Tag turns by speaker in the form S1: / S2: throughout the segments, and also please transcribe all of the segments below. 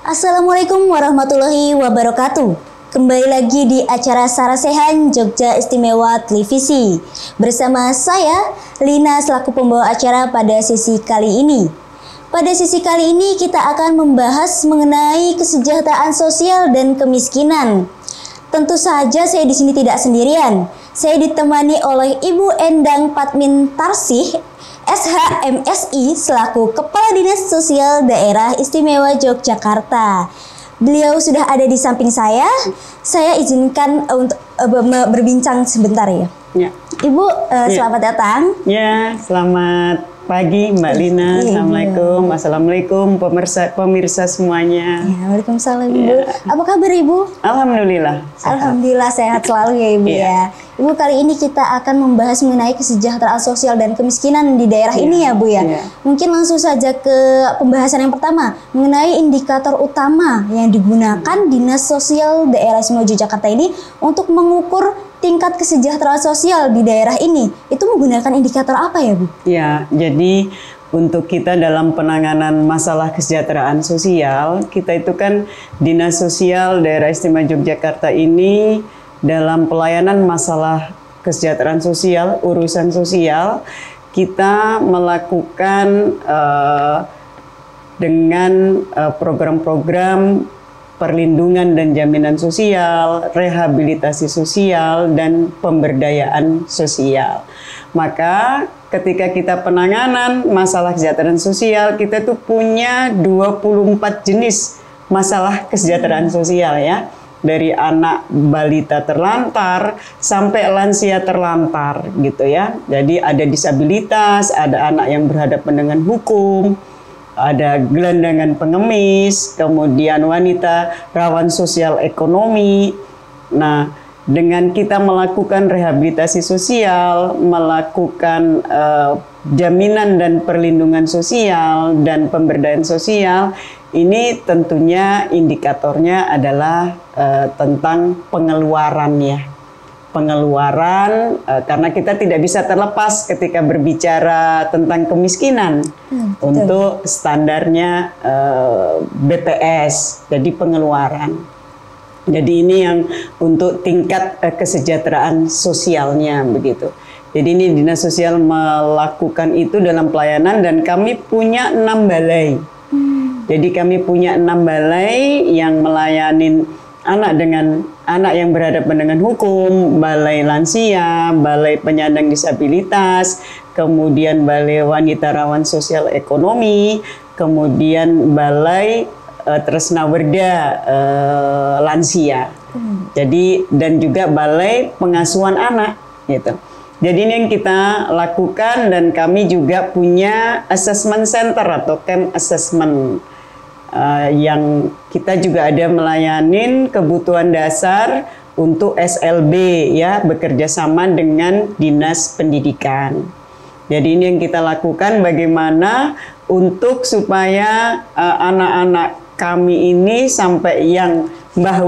S1: Assalamualaikum warahmatullahi wabarakatuh. Kembali lagi di acara Sarasehan Jogja Istimewa Televisi. Bersama saya, Lina, selaku pembawa acara pada sesi kali ini. Pada sesi kali ini kita akan membahas mengenai kesejahteraan sosial dan kemiskinan. Tentu saja saya di sini tidak sendirian. Saya ditemani oleh Ibu Endang Patmin Tarsih, SHMSI, selaku Kepala Dinas Sosial Daerah Istimewa Yogyakarta. Beliau sudah ada di samping saya. Saya izinkan untuk berbincang sebentar ya.
S2: Ya.
S1: Ibu, selamat datang.
S2: Ya, selamat pagi Mbak Lina. Assalamualaikum pemirsa semuanya.
S1: Ya, waalaikumsalam Ibu. Apa kabar Ibu?
S2: Alhamdulillah. Sehat.
S1: Alhamdulillah sehat selalu ya Ibu ya. Ibu, kali ini kita akan membahas mengenai kesejahteraan sosial dan kemiskinan di daerah ini ya Bu ya. Mungkin langsung saja ke pembahasan yang pertama mengenai indikator utama yang digunakan Dinas Sosial Daerah Istimewa Yogyakarta ini untuk mengukur tingkat kesejahteraan sosial di daerah ini. Itu menggunakan indikator apa ya Bu?
S2: Ya, jadi untuk kita dalam penanganan masalah kesejahteraan sosial, kita itu kan Dinas Sosial Daerah Istimewa Yogyakarta ini dalam pelayanan masalah kesejahteraan sosial, urusan sosial, kita melakukan dengan program-program perlindungan dan jaminan sosial, rehabilitasi sosial, dan pemberdayaan sosial. Maka ketika kita penanganan masalah kesejahteraan sosial, kita tuh punya 24 jenis masalah kesejahteraan sosial ya. Dari anak balita terlantar sampai lansia terlantar gitu ya. Jadi ada disabilitas, ada anak yang berhadapan dengan hukum, ada gelandangan pengemis, kemudian wanita rawan sosial ekonomi. Nah, dengan kita melakukan rehabilitasi sosial, melakukan jaminan dan perlindungan sosial dan pemberdayaan sosial, ini tentunya indikatornya adalah tentang pengeluaran ya. Pengeluaran karena kita tidak bisa terlepas ketika berbicara tentang kemiskinan untuk standarnya BPS, jadi pengeluaran. Jadi ini yang untuk tingkat kesejahteraan sosialnya begitu. Jadi ini Dinas Sosial melakukan itu dalam pelayanan dan kami punya 6 balai. Jadi kami punya 6 balai yang melayani anak yang berhadapan dengan hukum, balai lansia, balai penyandang disabilitas, kemudian balai wanita rawan sosial ekonomi, kemudian balai Tresnawerda lansia. Jadi dan juga balai pengasuhan anak gitu. Jadi ini yang kita lakukan dan kami juga punya assessment center atau camp assessment yang kita juga ada melayanin kebutuhan dasar untuk SLB ya, bekerja sama dengan Dinas Pendidikan. Jadi ini yang kita lakukan bagaimana untuk supaya anak-anak kami ini sampai yang mbah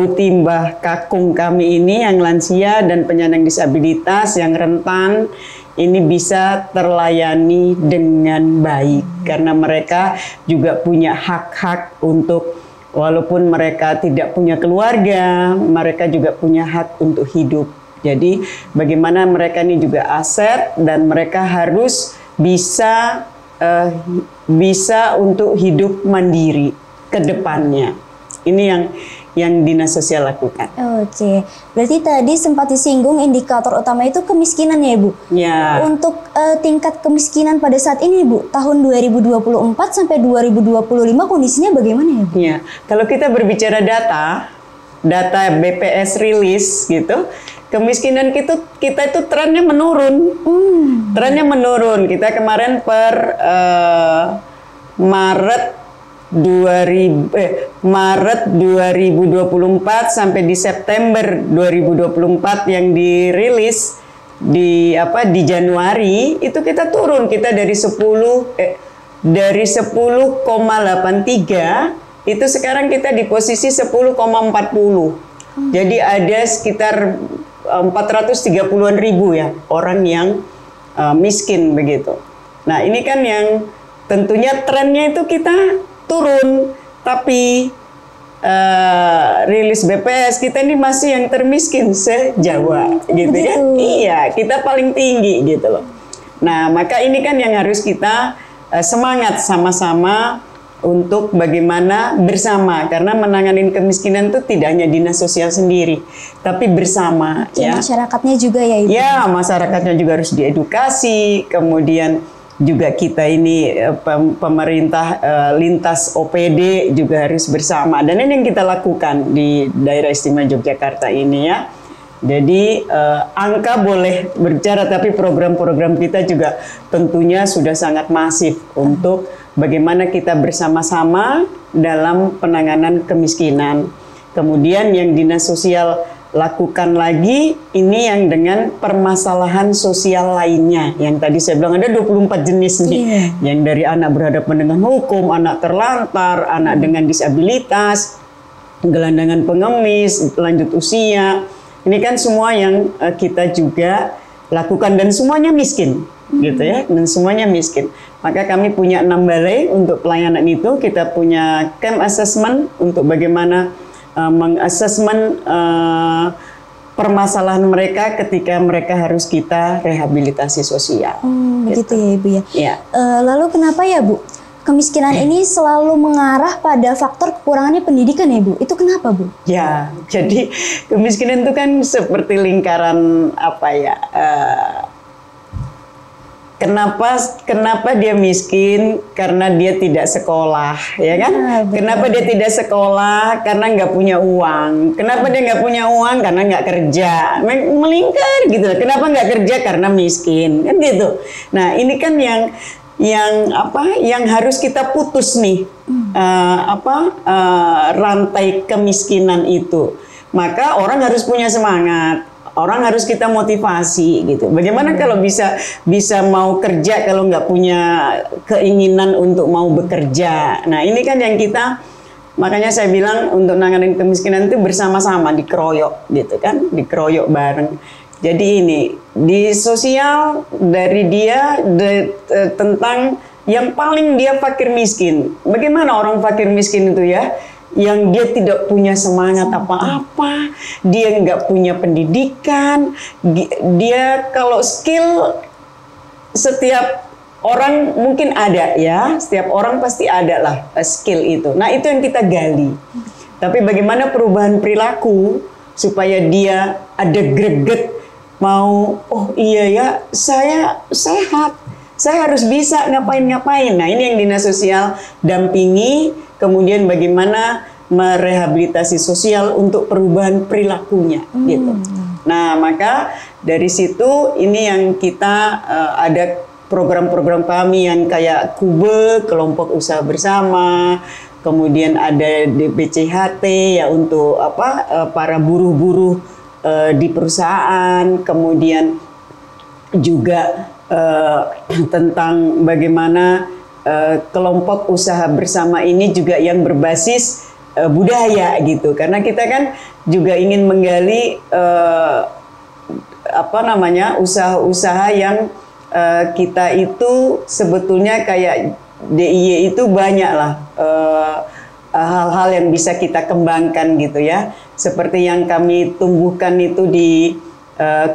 S2: kakung kami ini yang lansia dan penyandang disabilitas yang rentan ini bisa terlayani dengan baik karena mereka juga punya hak-hak untuk walaupun mereka tidak punya keluarga, mereka juga punya hak untuk hidup. Jadi bagaimana mereka ini juga aset dan mereka harus bisa untuk hidup mandiri ke depannya. Ini yang Dinas Sosial lakukan.
S1: Oke, berarti tadi sempat disinggung indikator utama itu kemiskinan ya Ibu?
S2: Ya.
S1: Untuk tingkat kemiskinan pada saat ini Ibu, tahun 2024 sampai 2025 kondisinya bagaimana ya Bu?
S2: Ya, kalau kita berbicara data BPS rilis gitu, kemiskinan kita itu trennya menurun. Trennya menurun. Kita kemarin per Maret 2024 sampai di September 2024 yang dirilis di Januari itu kita turun, kita dari 10,83 itu sekarang kita di posisi 10,40. Jadi ada sekitar 430-an ribu ya orang yang miskin begitu. Nah, ini kan yang tentunya trennya itu kita turun, tapi rilis BPS kita ini masih yang termiskin se-Jawa gitu ya. Iya, kita paling tinggi gitu loh. Nah, maka ini kan yang harus kita semangat sama-sama untuk bagaimana bersama, karena menangani kemiskinan itu tidak hanya dinas sosial sendiri, tapi bersama ya.
S1: Masyarakatnya juga ya Ibu.
S2: Ya, masyarakatnya juga harus diedukasi, kemudian juga kita ini pemerintah lintas OPD juga harus bersama, dan ini yang kita lakukan di Daerah Istimewa Yogyakarta ini ya. Jadi angka boleh berbicara, tapi program-program kita juga tentunya sudah sangat masif untuk bagaimana kita bersama-sama dalam penanganan kemiskinan. Kemudian yang dinas sosial lakukan lagi ini yang dengan permasalahan sosial lainnya. Yang tadi saya bilang ada 24 jenis nih. Yang dari anak berhadapan dengan hukum, anak terlantar, anak dengan disabilitas, gelandangan pengemis, lanjut usia. Ini kan semua yang kita juga lakukan dan semuanya miskin, gitu ya, dan semuanya miskin. Maka kami punya 6 balai untuk pelayanan itu. Kita punya camp assessment untuk bagaimana mengassessment permasalahan mereka ketika mereka harus kita rehabilitasi sosial.
S1: Begitu ya Ibu ya.
S2: Ya.
S1: Lalu kenapa ya Bu? Kemiskinan ini selalu mengarah pada faktor kekurangannya pendidikan ya Bu. Itu kenapa Bu?
S2: Ya, jadi kemiskinan itu kan seperti lingkaran apa ya? Kenapa dia miskin? Karena dia tidak sekolah, ya kan? Kenapa dia tidak sekolah? Karena nggak punya uang. Kenapa dia nggak punya uang? Karena nggak kerja. Melingkar gitu. Kenapa nggak kerja? Karena miskin, kan gitu. Nah, ini kan yang harus kita putus nih, rantai kemiskinan itu. Maka orang harus punya semangat. Orang harus kita motivasi gitu. Bagaimana kalau bisa mau kerja kalau nggak punya keinginan untuk mau bekerja. Nah ini kan yang kita, makanya saya bilang untuk nanganin kemiskinan itu bersama-sama, dikeroyok gitu kan, dikeroyok bareng. Jadi ini di sosial dari dia tentang yang paling dia fakir miskin. Bagaimana orang fakir miskin itu ya? Yang dia tidak punya semangat apa-apa, dia nggak punya pendidikan, dia kalau skill setiap orang mungkin ada ya, setiap orang pasti ada lah skill itu. Nah itu yang kita gali. Tapi bagaimana perubahan perilaku supaya dia ada greget mau, oh iya ya saya sehat, saya harus bisa ngapain-ngapain. Nah ini yang dinas sosial dampingi. Kemudian bagaimana merehabilitasi sosial untuk perubahan perilakunya gitu. Nah maka dari situ ini yang kita ada program-program kami yang kayak KUBE, kelompok usaha bersama, kemudian ada DBCHT ya untuk para buruh-buruh di perusahaan, kemudian juga tentang bagaimana kelompok usaha bersama ini juga yang berbasis budaya gitu, karena kita kan juga ingin menggali usaha-usaha yang kita itu sebetulnya kayak DIY itu banyak lah hal-hal yang bisa kita kembangkan gitu ya, seperti yang kami tumbuhkan itu di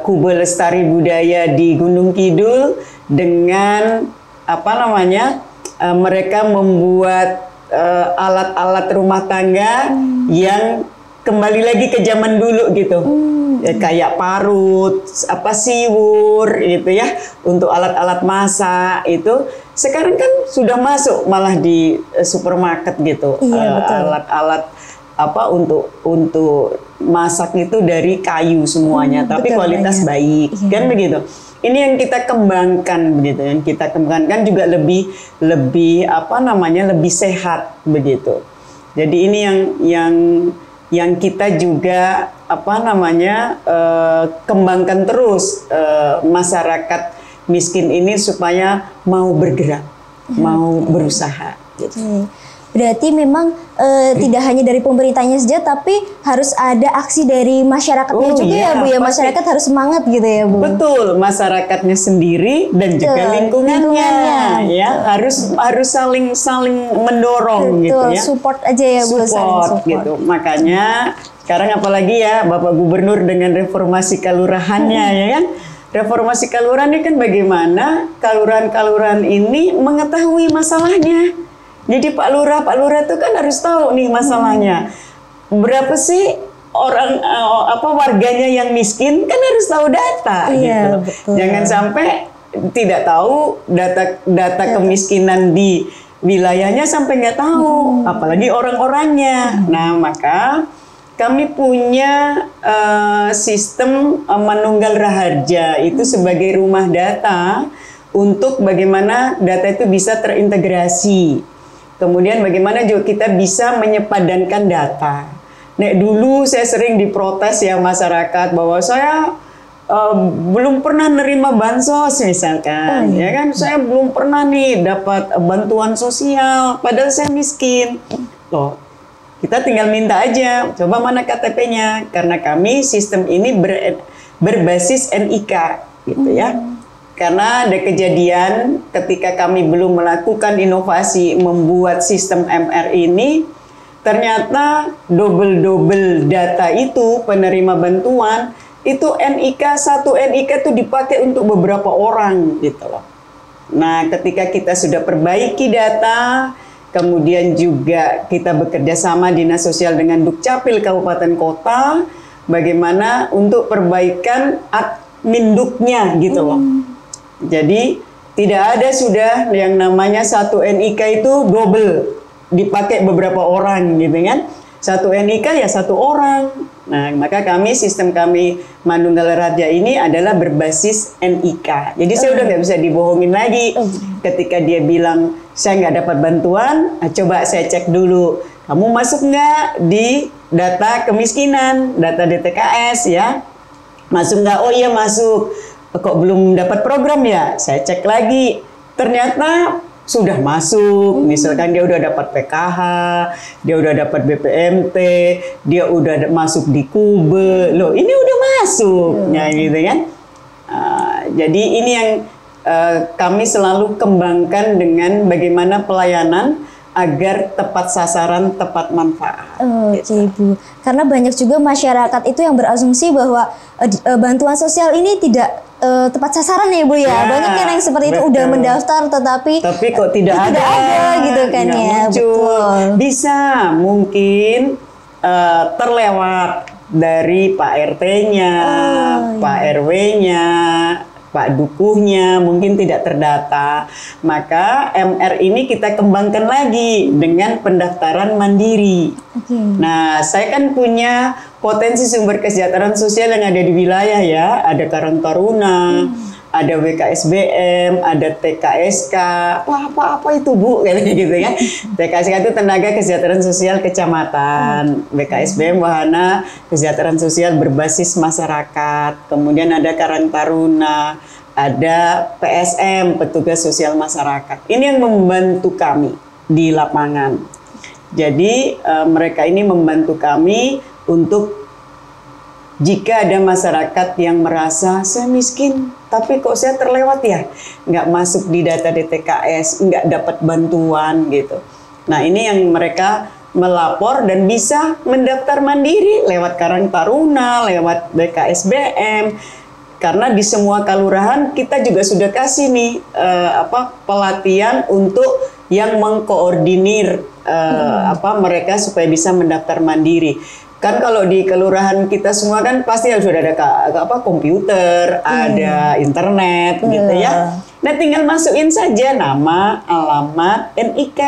S2: KUBE Lestari Budaya di Gunung Kidul dengan mereka membuat alat-alat rumah tangga yang kembali lagi ke zaman dulu gitu. Kayak parut, siwur gitu ya, untuk alat-alat masak itu sekarang kan sudah masuk malah di supermarket gitu. Alat-alat untuk masak itu dari kayu semuanya, tapi kualitas baik, kan begitu. Ini yang kita kembangkan begitu, yang kita kembangkan juga lebih lebih sehat begitu. Jadi ini yang kita juga kembangkan terus masyarakat miskin ini supaya mau bergerak, mau berusaha. Gitu.
S1: Berarti memang tidak hanya dari pemerintahnya saja, tapi harus ada aksi dari masyarakatnya juga ya Bu ya. Masyarakat harus semangat gitu ya Bu.
S2: Betul, masyarakatnya sendiri dan juga lingkungannya ya harus saling mendorong gitu ya.
S1: Support aja ya Bu.
S2: Support gitu. Makanya sekarang apalagi ya Bapak Gubernur dengan reformasi kelurahannya ya kan. Reformasi kelurahan ini kan bagaimana kelurahan-kelurahan ini mengetahui masalahnya. Jadi Pak Lurah itu kan harus tahu nih masalahnya. Berapa sih orang warganya yang miskin, kan harus tahu data gitu. Betul. Jangan sampai tidak tahu data kemiskinan di wilayahnya sampai nggak tahu, apalagi orang-orangnya. Nah, maka kami punya sistem Manunggal Raharja itu sebagai rumah data untuk bagaimana data itu bisa terintegrasi. Kemudian bagaimana juga kita bisa menyepadankan data. Nek dulu saya sering diprotes ya masyarakat bahwa saya belum pernah nerima bansos misalkan, ya kan? Saya belum pernah nih dapat bantuan sosial, padahal saya miskin. Loh, kita tinggal minta aja, coba mana KTP-nya? Karena kami sistem ini berbasis NIK, gitu ya. Karena ada kejadian ketika kami belum melakukan inovasi membuat sistem MR ini, ternyata double data itu penerima bantuan itu satu NIK itu dipakai untuk beberapa orang gitu loh. Nah, ketika kita sudah perbaiki data, kemudian juga kita bekerja sama Dinas Sosial dengan Dukcapil Kabupaten Kota, bagaimana untuk perbaikan adminduknya gitu loh. Jadi tidak ada sudah yang namanya satu NIK itu double dipakai beberapa orang gitu kan. Satu NIK ya satu orang. Nah, maka sistem kami Manunggal Raharja ini adalah berbasis NIK. Jadi saya udah nggak bisa dibohongin lagi. Ketika dia bilang saya nggak dapat bantuan, coba saya cek dulu. Kamu masuk nggak di data kemiskinan, data DTKS ya? Masuk nggak? Oh iya masuk. Kok belum dapat program ya? Saya cek lagi. Ternyata sudah masuk. Misalkan dia udah dapat PKH, dia udah dapat BPMT, dia udah masuk di Kube. Loh, ini udah masuk. Ya gitu kan. Jadi ini yang kami selalu kembangkan dengan bagaimana pelayanan agar tepat sasaran, tepat manfaat.
S1: Oke, Bu. Karena banyak juga masyarakat itu yang berasumsi bahwa bantuan sosial ini tidak tepat sasaran ya Bu ya. Banyak kan yang seperti itu udah mendaftar tapi
S2: kok tidak ada
S1: gitu kan ya.
S2: Betul. Bisa mungkin terlewat dari Pak RT-nya, Pak RW-nya, Pak Dukuhnya mungkin tidak terdata. Maka MR ini kita kembangkan lagi dengan pendaftaran mandiri. Nah, saya kan punya potensi sumber kesejahteraan sosial yang ada di wilayah ya. Ada Karang Taruna, ada WKSBM, ada TKSK. Apa itu Bu? Kayak gitu ya. TKSK itu Tenaga Kesejahteraan Sosial Kecamatan. WKSBM Wahana Kesejahteraan Sosial Berbasis Masyarakat. Kemudian ada Karang Taruna, ada PSM, Petugas Sosial Masyarakat. Ini yang membantu kami di lapangan. Jadi mereka ini membantu kami untuk jika ada masyarakat yang merasa saya miskin, tapi kok saya terlewat ya, nggak masuk di data DTKS, nggak dapat bantuan gitu. Nah ini yang mereka melapor dan bisa mendaftar mandiri lewat Karang Taruna, lewat BKSBM. Karena di semua kelurahan kita juga sudah kasih nih pelatihan untuk yang mengkoordinir mereka supaya bisa mendaftar mandiri. Kan kalau di kelurahan kita semua kan pasti harus sudah ada komputer, ada internet gitu ya. Nah tinggal masukin saja nama, alamat, NIK.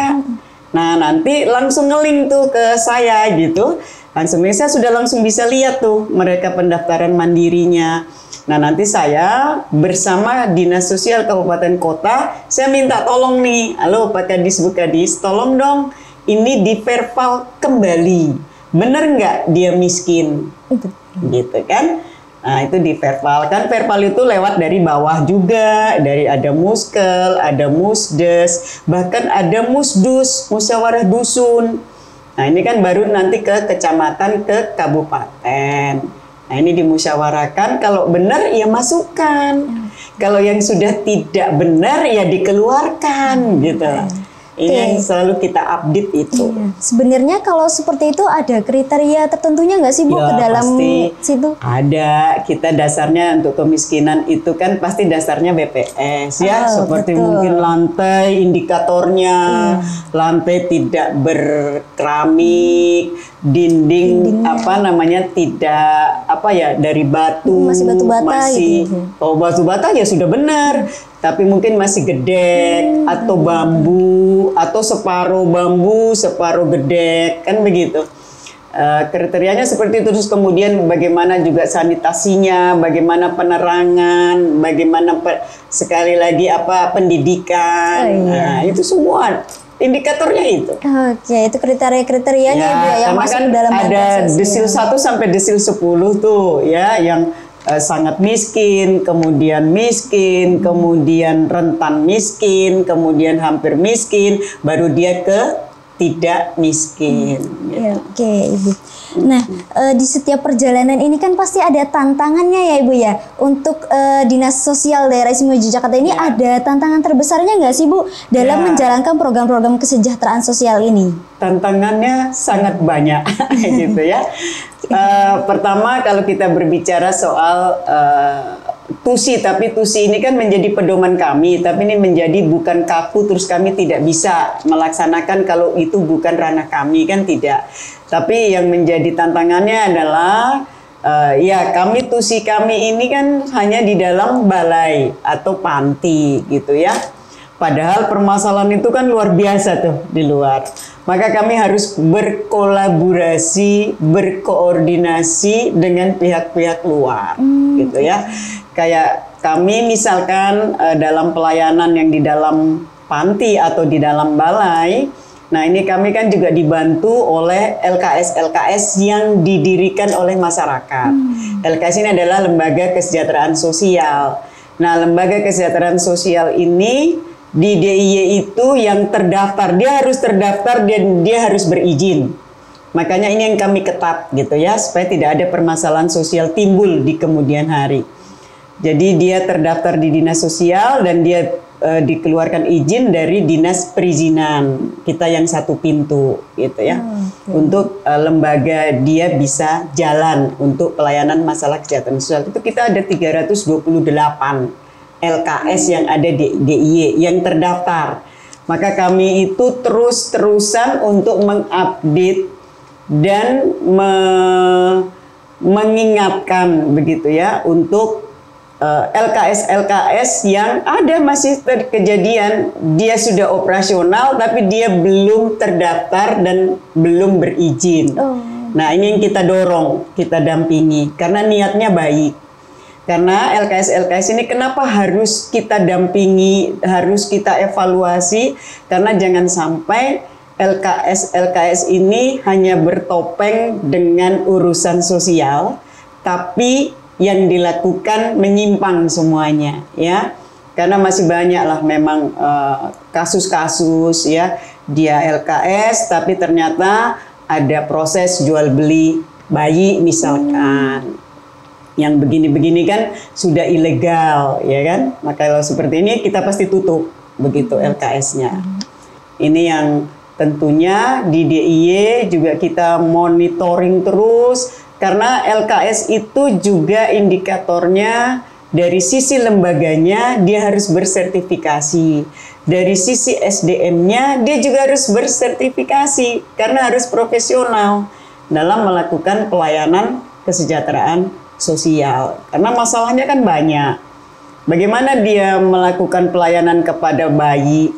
S2: Nah nanti langsung nge-link tuh ke saya gitu. Saya sudah langsung bisa lihat tuh mereka pendaftaran mandirinya. Nah nanti saya bersama Dinas Sosial Kabupaten Kota, saya minta tolong nih, halo Pak Kadis, Bu Kadis, tolong dong ini diverval kembali. Bener nggak dia miskin? Gitu kan? Nah, itu di verbal. Kan verbal itu lewat dari bawah juga, dari ada muskel, ada musdes, bahkan ada musdus, musyawarah dusun. Nah, ini kan baru nanti ke kecamatan, ke kabupaten. Nah, ini dimusyawarakan, kalau benar ya masukkan. Kalau yang sudah tidak benar ya dikeluarkan gitu. Ini yang selalu kita update itu.
S1: Sebenarnya kalau seperti itu ada kriteria tertentunya nggak sih Bu
S2: Ya,
S1: ke dalam
S2: pasti
S1: situ?
S2: ada. Kita dasarnya untuk kemiskinan itu kan pasti dasarnya BPS ya, seperti
S1: betul.
S2: mungkin lantai indikatornya, lantai tidak berkeramik, dinding apa namanya tidak apa ya dari batu,
S1: Masih batu bata
S2: masih
S1: gitu.
S2: kalau batu bata ya sudah benar, tapi mungkin masih gedek atau bambu atau separuh bambu separuh gedek kan begitu. Kriterianya seperti itu. Terus kemudian bagaimana juga sanitasinya, bagaimana penerangan, bagaimana sekali lagi apa pendidikan. Nah, itu semua indikatornya itu.
S1: Oke, itu kriteria-kriterianya Bu ya, yang
S2: karena
S1: masuk
S2: kan
S1: ke dalam
S2: ada
S1: bantuan
S2: desil
S1: sosial.
S2: 1 sampai desil 10 tuh ya, yang sangat miskin, kemudian rentan miskin, kemudian hampir miskin, baru dia ke tidak miskin.
S1: Ya, oke Ibu. Nah, di setiap perjalanan ini kan pasti ada tantangannya ya Ibu ya. Untuk Dinas Sosial Daerah Istimewa Yogyakarta ini ada tantangan terbesarnya nggak sih Bu dalam menjalankan program-program kesejahteraan sosial ini?
S2: Tantangannya sangat banyak gitu ya. Pertama kalau kita berbicara soal TUSI, tapi TUSI ini kan menjadi pedoman kami, tapi ini menjadi bukan kaku terus kami tidak bisa melaksanakan kalau itu bukan ranah kami, kan tidak. Tapi yang menjadi tantangannya adalah ya kami TUSI kami ini kan hanya di dalam balai atau panti gitu ya. Padahal permasalahan itu kan luar biasa tuh di luar. Maka kami harus berkolaborasi, berkoordinasi dengan pihak-pihak luar gitu ya. Kayak kami misalkan dalam pelayanan yang di dalam panti atau di dalam balai, nah ini kami kan juga dibantu oleh LKS-LKS yang didirikan oleh masyarakat. LKS ini adalah Lembaga Kesejahteraan Sosial. Nah, Lembaga Kesejahteraan Sosial ini di DIY itu yang terdaftar, dia harus terdaftar dan dia harus berizin. Makanya ini yang kami ketat gitu ya, supaya tidak ada permasalahan sosial timbul di kemudian hari. Jadi dia terdaftar di Dinas Sosial dan dia dikeluarkan izin dari Dinas Perizinan kita yang satu pintu gitu ya. Untuk lembaga dia bisa jalan untuk pelayanan masalah kesehatan sosial. Itu kita ada 328 LKS yang ada di DIY yang terdaftar. Maka kami itu terus-terusan untuk mengupdate dan mengingatkan begitu ya untuk LKS-LKS yang ada masih kejadian dia sudah operasional tapi dia belum terdaftar dan belum berizin. Nah, ini yang kita dorong, kita dampingi karena niatnya baik. Karena LKS-LKS ini kenapa harus kita dampingi, harus kita evaluasi, karena jangan sampai LKS-LKS ini hanya bertopeng dengan urusan sosial, tapi yang dilakukan menyimpang semuanya ya. Karena masih banyak lah memang kasus-kasus ya, dia LKS tapi ternyata ada proses jual beli bayi misalkan. Yang begini-begini kan sudah ilegal ya kan, maka kalau seperti ini kita pasti tutup begitu LKS-nya. Ini yang tentunya di DIY juga kita monitoring terus karena LKS itu juga indikatornya dari sisi lembaganya dia harus bersertifikasi, dari sisi SDM-nya dia juga harus bersertifikasi karena harus profesional dalam melakukan pelayanan kesejahteraan sosial. Karena masalahnya kan banyak. Bagaimana dia melakukan pelayanan kepada bayi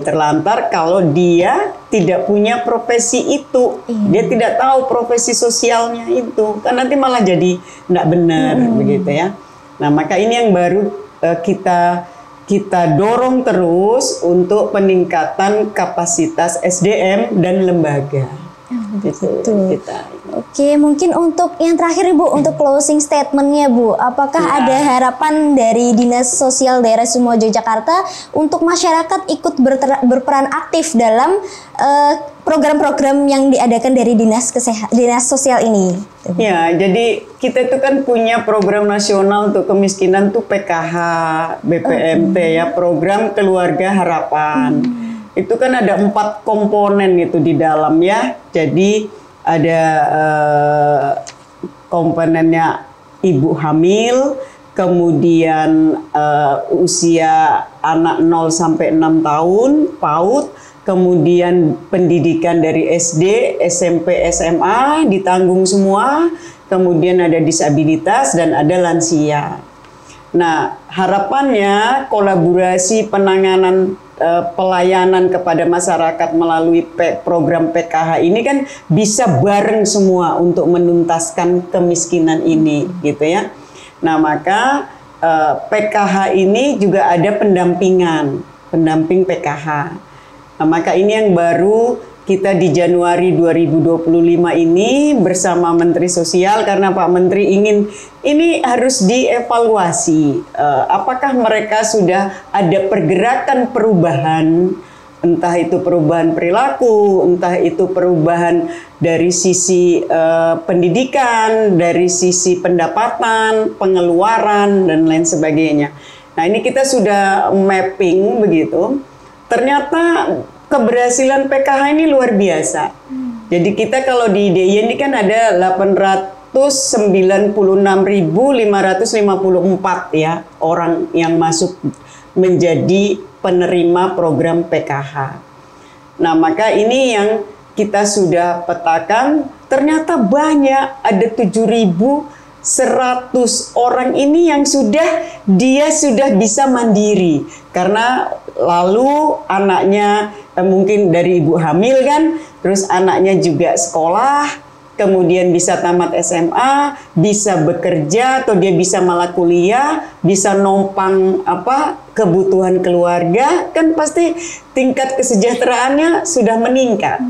S2: terlantar kalau dia tidak punya profesi itu, dia tidak tahu profesi sosialnya itu, kan nanti malah jadi tidak benar begitu ya. Nah, maka ini yang baru kita dorong terus untuk peningkatan kapasitas SDM dan lembaga. Gitu kita.
S1: Oke, mungkin untuk yang terakhir Ibu, untuk closing statementnya Bu, apakah ada harapan dari Dinas Sosial Daerah Istimewa Yogyakarta untuk masyarakat ikut berperan aktif dalam program-program yang diadakan dari Dinas Sosial ini?
S2: Ya, jadi kita itu kan punya program nasional untuk kemiskinan tuh PKH, BPMT ya, program Keluarga Harapan. Itu kan ada 4 komponen itu di dalam ya. Jadi ada komponennya ibu hamil, kemudian usia anak 0 sampai 6 tahun, PAUD, kemudian pendidikan dari SD, SMP, SMA ditanggung semua, kemudian ada disabilitas dan ada lansia. Nah, harapannya kolaborasi penanganan pelayanan kepada masyarakat melalui program PKH ini kan bisa bareng semua untuk menuntaskan kemiskinan ini gitu ya. Nah, maka PKH ini juga ada pendamping PKH. Nah, maka ini yang baru kita di Januari 2025 ini bersama Menteri Sosial, karena Pak Menteri ingin ini harus dievaluasi. Apakah mereka sudah ada pergerakan perubahan, entah itu perubahan perilaku, entah itu perubahan dari sisi pendidikan, dari sisi pendapatan, pengeluaran, dan lain sebagainya. Nah, ini kita sudah mapping begitu. Ternyata keberhasilan PKH ini luar biasa. Jadi kita kalau di DIY ini kan ada 896.554 ya orang yang masuk menjadi penerima program PKH. Nah, maka ini yang kita sudah petakan, ternyata banyak, ada 7.100 orang ini yang sudah bisa mandiri, karena lalu anaknya mungkin dari ibu hamil kan, terus anaknya juga sekolah, kemudian bisa tamat SMA, bisa bekerja atau dia bisa malah kuliah, bisa nompang kebutuhan keluarga, kan pasti tingkat kesejahteraannya sudah meningkat.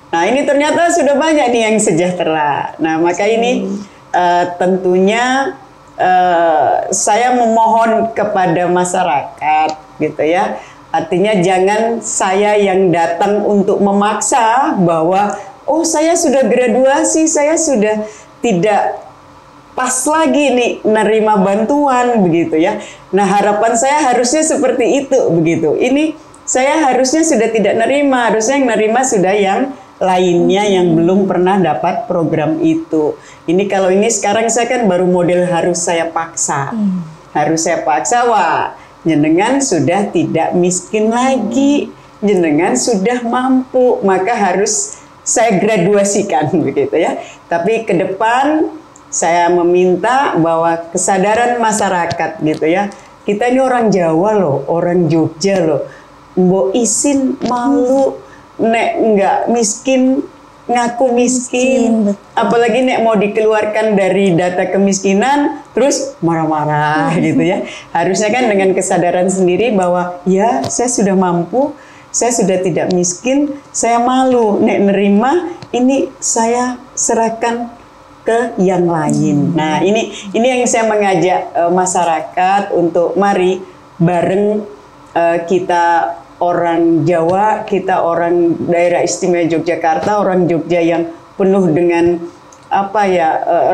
S2: Nah, ini ternyata sudah banyak nih yang sejahtera. Nah, maka ini tentunya saya memohon kepada masyarakat gitu ya. Artinya jangan saya yang datang untuk memaksa bahwa oh saya sudah graduasi, saya sudah tidak pas lagi nih nerima bantuan begitu ya. Nah, harapan saya harusnya seperti itu begitu. Ini saya harusnya sudah tidak nerima, harusnya yang nerima sudah yang lainnya yang belum pernah dapat program itu. Ini kalau ini sekarang saya kan baru model harus saya paksa. Harus saya paksa, wah jenengan sudah tidak miskin lagi, jenengan sudah mampu, maka harus saya graduasikan begitu ya. Tapi ke depan saya meminta bahwa kesadaran masyarakat gitu ya. Kita ini orang Jawa loh, orang Jogja loh. Mbok isin malu nek nggak miskin, ngaku miskin. Apalagi nek mau dikeluarkan dari data kemiskinan terus marah-marah gitu ya. Harusnya kan dengan kesadaran sendiri bahwa ya saya sudah mampu, saya sudah tidak miskin, saya malu nek nerima, ini saya serahkan ke yang lain. Nah, ini yang saya mengajak masyarakat untuk mari bareng kita orang Jawa, kita orang daerah istimewa Yogyakarta, orang Jogja yang penuh dengan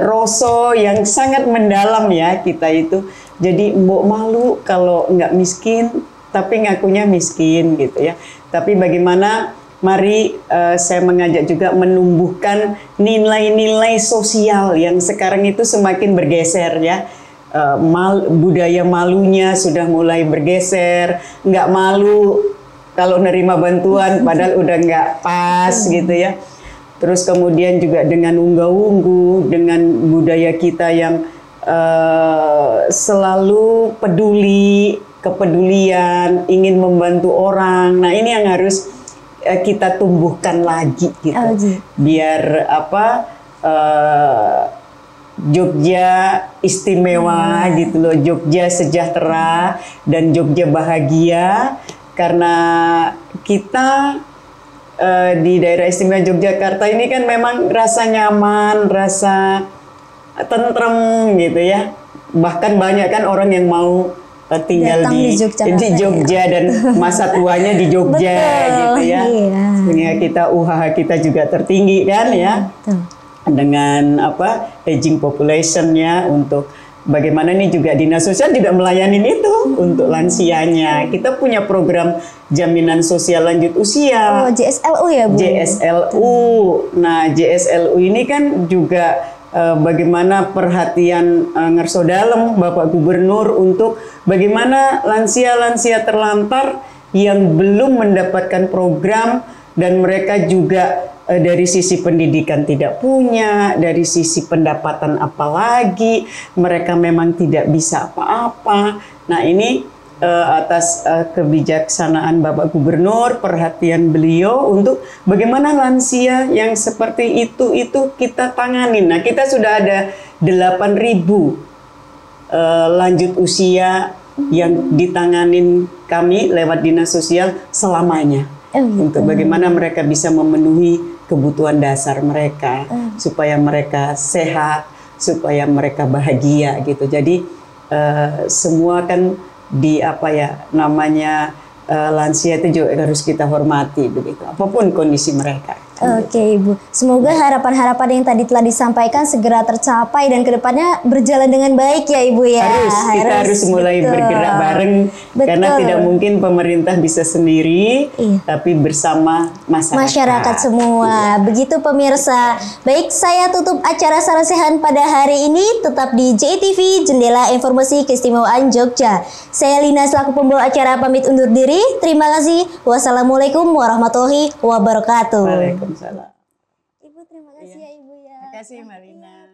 S2: rasa yang sangat mendalam ya kita itu. Jadi mbok malu kalau nggak miskin, tapi ngakunya miskin gitu ya. Tapi bagaimana, mari saya mengajak juga menumbuhkan nilai-nilai sosial yang sekarang itu semakin bergeser ya. Budaya malunya sudah mulai bergeser, nggak malu kalau nerima bantuan padahal udah nggak pas gitu ya. Terus kemudian juga dengan unggah-ungguh, dengan budaya kita yang selalu peduli, kepedulian, ingin membantu orang. Nah, ini yang harus kita tumbuhkan lagi gitu. Biar Jogja istimewa gitu loh, Jogja sejahtera dan Jogja bahagia, karena kita di daerah istimewa Yogyakarta ini kan memang rasa nyaman, rasa tentrem gitu ya. Bahkan banyak kan orang yang mau tinggal di Jogja dan masa tuanya di Jogja.
S1: Betul,
S2: gitu ya.
S1: Iya.
S2: Sehingga kita UHH kita juga tertinggi kan ya.
S1: Betul.
S2: Dengan aging populationnya, untuk bagaimana nih juga dinas sosial juga melayani itu untuk lansianya. Kita punya program jaminan sosial lanjut usia.
S1: Oh, JSLU ya Bu?
S2: JSLU. Nah, JSLU ini kan juga bagaimana perhatian ngerso dalem Bapak Gubernur untuk bagaimana lansia-lansia terlantar yang belum mendapatkan program, dan mereka juga dari sisi pendidikan tidak punya, dari sisi pendapatan apalagi, mereka memang tidak bisa apa-apa. Nah ini atas kebijaksanaan Bapak Gubernur, perhatian beliau untuk bagaimana lansia yang seperti itu kita tangani. Nah kita sudah ada 8.000 lanjut usia yang ditanganin kami lewat dinas sosial selamanya. Untuk bagaimana mereka bisa memenuhi kebutuhan dasar mereka, supaya mereka sehat, supaya mereka bahagia gitu. Jadi semua kan di lansia itu juga harus kita hormati begitu, apapun kondisi mereka.
S1: Oke Ibu, semoga harapan-harapan yang tadi telah disampaikan segera tercapai dan kedepannya berjalan dengan baik ya Ibu ya.
S2: Kita harus mulai bergerak bareng, karena tidak mungkin pemerintah bisa sendiri, tapi bersama masyarakat semua.
S1: Begitu pemirsa. Baik, saya tutup acara Sarasehan pada hari ini. Tetap di JTV, Jendela Informasi Keistimewaan Jogja. Saya Lina selaku pembawa acara pamit undur diri. Terima kasih. Wassalamualaikum warahmatullahi wabarakatuh.
S2: Waalaikumsalam.
S1: Ibu terima kasih ya Ibu ya.
S2: Terima kasih Marina.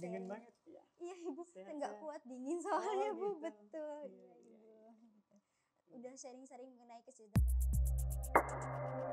S1: Dingin banget ya. Iya Ibu, nggak kuat dingin soalnya Bu, betul. Udah sharing-sharing mengenai kesejahteraan.